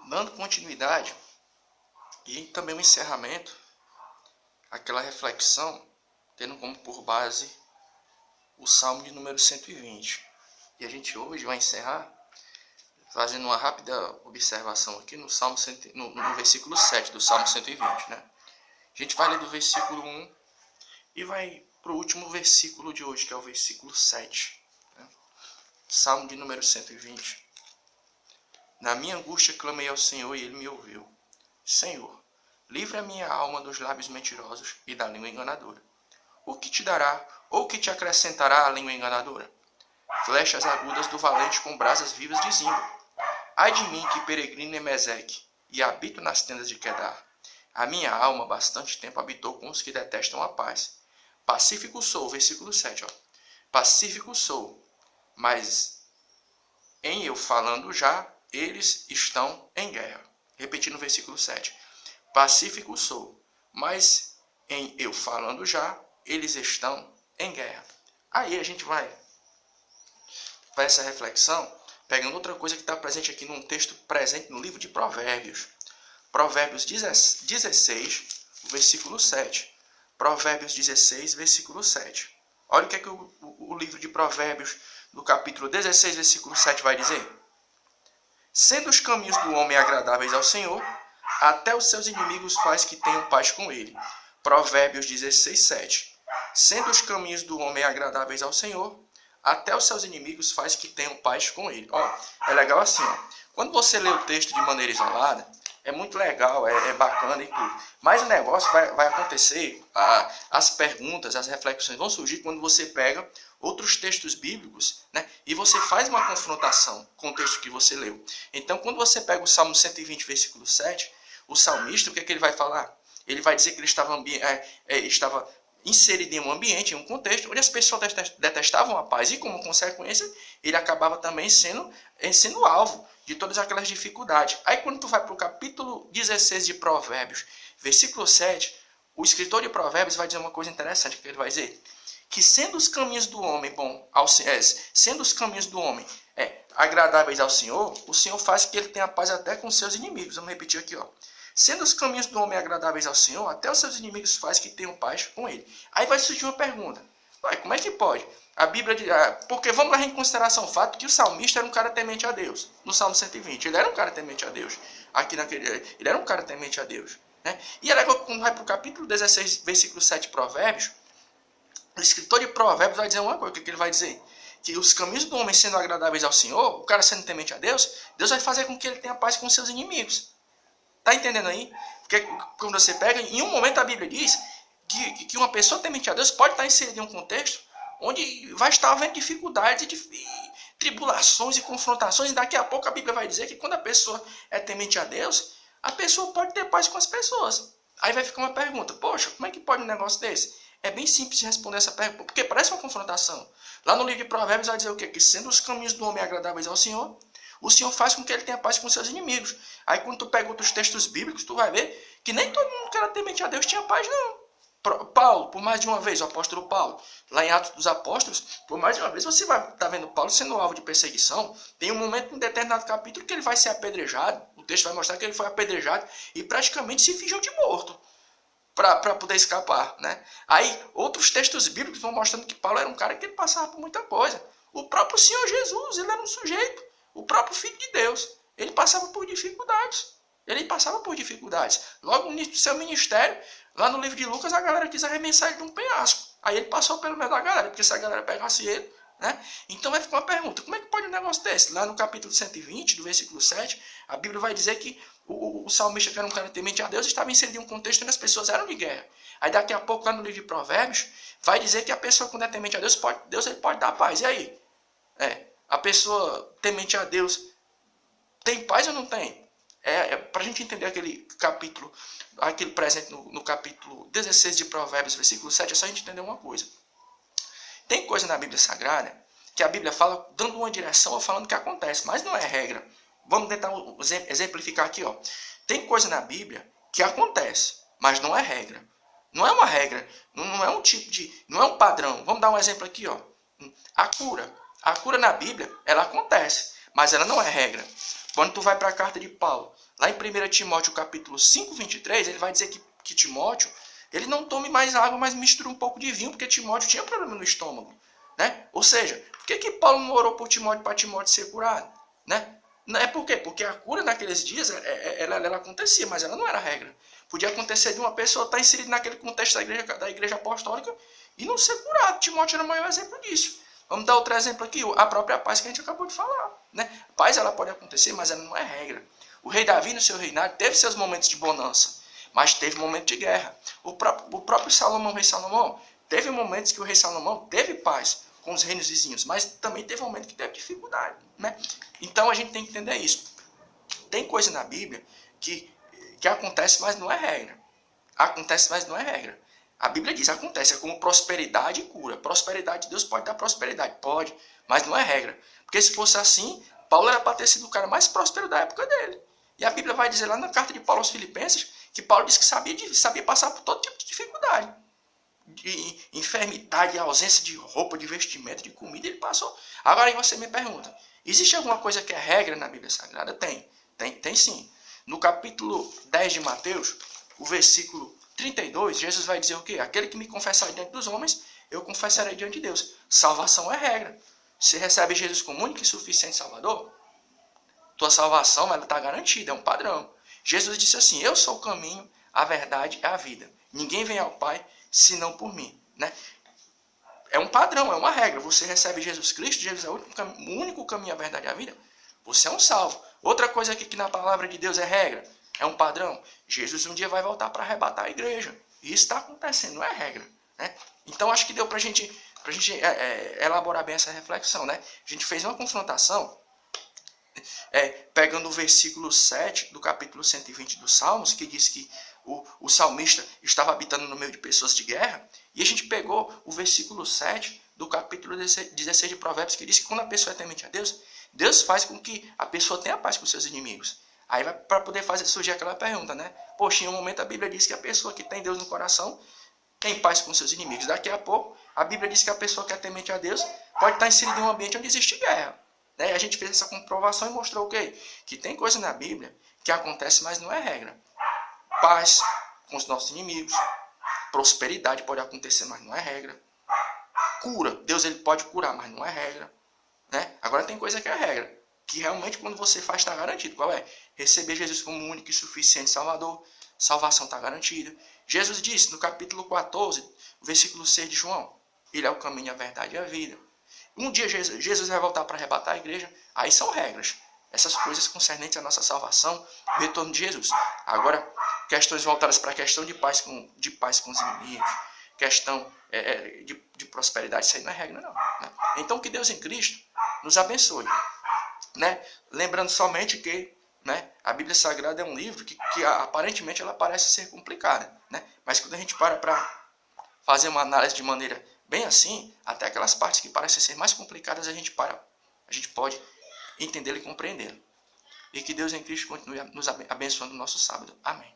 dando continuidade e também um encerramento, aquela reflexão, tendo como por base o Salmo de número 120. E a gente hoje vai encerrar fazendo uma rápida observação aqui no Salmo no versículo 7 do Salmo 120, né? A gente vai ler do versículo 1 e vai para o último versículo de hoje, que é o versículo 7. Né? Salmo de número 120. Na minha angústia clamei ao Senhor e Ele me ouviu. Senhor, livra a minha alma dos lábios mentirosos e da língua enganadora. O que te dará ou o que te acrescentará a língua enganadora? Flechas agudas do valente com brasas vivas de zinco. Ai de mim que peregrino em Meseque e habito nas tendas de Quedar. A minha alma bastante tempo habitou com os que detestam a paz. Pacífico sou, versículo 7. Ó. Pacífico sou, mas em eu falando já, eles estão em guerra. Repetindo o versículo 7. Pacífico sou, mas em eu falando já, eles estão em guerra. Aí a gente vai para essa reflexão, pegando outra coisa que está presente aqui num texto presente no livro de Provérbios. Provérbios 16, versículo 7. Provérbios 16, versículo 7. Olha o que é que o livro de Provérbios, no capítulo 16, versículo 7, vai dizer. Sendo os caminhos do homem agradáveis ao Senhor, até os seus inimigos faz que tenham paz com ele. Provérbios 16, 7. Sendo os caminhos do homem agradáveis ao Senhor, até os seus inimigos faz que tenham paz com ele. Ó, é legal assim, ó. Quando você lê o texto de maneira isolada, é muito legal, é bacana e tudo. Mas o negócio vai acontecer, as perguntas, as reflexões vão surgir quando você pega outros textos bíblicos, né, e você faz uma confrontação com o texto que você leu. Então, quando você pega o Salmo 120, versículo 7, o salmista, o que é que ele vai falar? Ele vai dizer que ele estava inserido em um ambiente, em um contexto, onde as pessoas detestavam a paz e, como consequência, ele acabava também sendo alvo de todas aquelas dificuldades. Aí, quando tu vai para o capítulo 16 de Provérbios, versículo 7, o escritor de Provérbios vai dizer uma coisa interessante, que ele vai dizer que sendo os caminhos do homem sendo os caminhos do homem agradáveis ao Senhor, o Senhor faz que ele tenha paz até com seus inimigos. Vamos repetir aqui, ó. Sendo os caminhos do homem agradáveis ao Senhor, até os seus inimigos faz que tenham paz com ele. Aí vai surgir uma pergunta. Como é que pode? A Bíblia diz, porque vamos levar em consideração o fato que o salmista era um cara temente a Deus. No Salmo 120, ele era um cara temente a Deus. Ele era um cara temente a Deus. Né? E é legal quando vai para o capítulo 16, versículo 7 de Provérbios, o escritor de Provérbios vai dizer uma coisa. O que ele vai dizer? Que os caminhos do homem sendo agradáveis ao Senhor, o cara sendo temente a Deus, Deus vai fazer com que ele tenha paz com seus inimigos. Tá entendendo aí? Porque quando você pega, em um momento a Bíblia diz que uma pessoa temente a Deus pode estar inserida em um contexto onde vai estar havendo dificuldades e tribulações e confrontações. E daqui a pouco a Bíblia vai dizer que quando a pessoa é temente a Deus, a pessoa pode ter paz com as pessoas. Aí vai ficar uma pergunta, poxa, como é que pode um negócio desse? É bem simples de responder essa pergunta, porque parece uma confrontação. Lá no livro de Provérbios vai dizer o quê? Que sendo os caminhos do homem agradáveis ao Senhor, o Senhor faz com que ele tenha paz com seus inimigos. Aí quando tu pega outros textos bíblicos, tu vai ver que nem todo mundo que era temente a Deus tinha paz, não. Paulo, por mais de uma vez, o apóstolo Paulo, lá em Atos dos Apóstolos, por mais de uma vez você vai estar vendo Paulo sendo alvo de perseguição. Tem um momento, em determinado capítulo, que ele vai ser apedrejado. O texto vai mostrar que ele foi apedrejado e praticamente se fingiu de morto para poder escapar, né? Aí outros textos bíblicos vão mostrando que Paulo era um cara que ele passava por muita coisa. O próprio Senhor Jesus, ele era um sujeito. O próprio Filho de Deus, ele passava por dificuldades. Logo no início do seu ministério, lá no livro de Lucas, a galera quis arremessar ele de um penhasco. Aí ele passou pelo meio da galera, porque se a galera pegasse ele, né? Então vai ficar uma pergunta, como é que pode um negócio desse? Lá no capítulo 120, do versículo 7, a Bíblia vai dizer que o salmista, que era um cara temente a Deus, estava inserido em um contexto onde as pessoas eram de guerra. Aí daqui a pouco, lá no livro de Provérbios, vai dizer que a pessoa, quando é temente a Deus, ele pode dar paz. E aí? A pessoa temente a Deus tem paz ou não tem? Para a gente entender aquele capítulo, aquele presente no capítulo 16 de Provérbios, versículo 7, é só a gente entender uma coisa. Tem coisa na Bíblia Sagrada que a Bíblia fala dando uma direção ou falando que acontece, mas não é regra. Vamos tentar exemplificar aqui, ó. Tem coisa na Bíblia que acontece, mas não é regra. Não é uma regra, não é um tipo de, não é um padrão. Vamos dar um exemplo aqui, ó. A cura na Bíblia, ela acontece, mas ela não é regra. Quando tu vai para a carta de Paulo, lá em 1 Timóteo capítulo 5, 23, ele vai dizer que Timóteo, ele não tome mais água, mas mistura um pouco de vinho, porque Timóteo tinha problema no estômago. Né? Ou seja, por que Paulo não orou por Timóteo para Timóteo ser curado? Né? É por quê? Porque a cura naqueles dias, ela acontecia, mas ela não era regra. Podia acontecer de uma pessoa estar inserida naquele contexto da igreja apostólica e não ser curado. Timóteo era o maior exemplo disso. Vamos dar outro exemplo aqui, a própria paz que a gente acabou de falar. Né? Paz ela pode acontecer, mas ela não é regra. O rei Davi, no seu reinado, teve seus momentos de bonança, mas teve momento de guerra. O próprio Salomão, o rei Salomão, teve momentos que o rei Salomão teve paz com os reinos vizinhos, mas também teve momentos que teve dificuldade. Né? Então a gente tem que entender isso. Tem coisa na Bíblia que acontece, mas não é regra. Acontece, mas não é regra. A Bíblia diz, acontece, é como prosperidade e cura. Prosperidade, Deus pode dar prosperidade, pode, mas não é regra. Porque se fosse assim, Paulo era para ter sido o cara mais próspero da época dele. E a Bíblia vai dizer lá na carta de Paulo aos Filipenses, que Paulo disse que sabia passar por todo tipo de dificuldade. De enfermidade, ausência de roupa, de vestimento, de comida, ele passou. Agora aí você me pergunta, existe alguma coisa que é regra na Bíblia Sagrada? Tem sim. No capítulo 10 de Mateus, o versículo 32, Jesus vai dizer o quê? Aquele que me confessar diante dos homens, eu confessarei diante de Deus. Salvação é regra. Você recebe Jesus como único e suficiente Salvador, tua salvação está garantida, é um padrão. Jesus disse assim, eu sou o caminho, a verdade e a vida. Ninguém vem ao Pai senão por mim. Né? É um padrão, é uma regra. Você recebe Jesus Cristo, Jesus é o único caminho, a verdade e a vida. Você é um salvo. Outra coisa aqui que na palavra de Deus é regra, é um padrão. Jesus um dia vai voltar para arrebatar a igreja. E isso está acontecendo, não é regra. Né? Então acho que deu para a gente elaborar bem essa reflexão. Né? A gente fez uma confrontação pegando o versículo 7 do capítulo 120 dos Salmos, que diz que o salmista estava habitando no meio de pessoas de guerra, e a gente pegou o versículo 7 do capítulo 16 de Provérbios, que diz que quando a pessoa é temente a Deus, Deus faz com que a pessoa tenha paz com seus inimigos. Aí vai para poder fazer surgir aquela pergunta, né? Poxa, em um momento a Bíblia diz que a pessoa que tem Deus no coração tem paz com seus inimigos. Daqui a pouco, a Bíblia diz que a pessoa que é temente a Deus pode estar inserida em um ambiente onde existe guerra. Né? A gente fez essa comprovação e mostrou o quê? Que tem coisa na Bíblia que acontece, mas não é regra. Paz com os nossos inimigos. Prosperidade pode acontecer, mas não é regra. Cura. Deus ele pode curar, mas não é regra. Né? Agora tem coisa que é regra. Que realmente quando você faz está garantido. Qual é? Receber Jesus como único e suficiente Salvador. Salvação está garantida. Jesus disse no capítulo 14, versículo 6 de João. Ele é o caminho, a verdade e a vida. Um dia Jesus vai voltar para arrebatar a igreja. Aí são regras. Essas coisas concernentes à nossa salvação, o retorno de Jesus. Agora, questões voltadas para a questão de paz com os inimigos, questão de prosperidade, isso aí não é regra não. Né? Então, que Deus em Cristo nos abençoe. Né? Lembrando somente que, né, a Bíblia Sagrada é um livro que aparentemente ela parece ser complicada. Né? Mas quando a gente para fazer uma análise de maneira bem assim, até aquelas partes que parecem ser mais complicadas, a gente pode entendê-la e compreendê-la. E que Deus em Cristo continue nos abençoando no nosso sábado. Amém.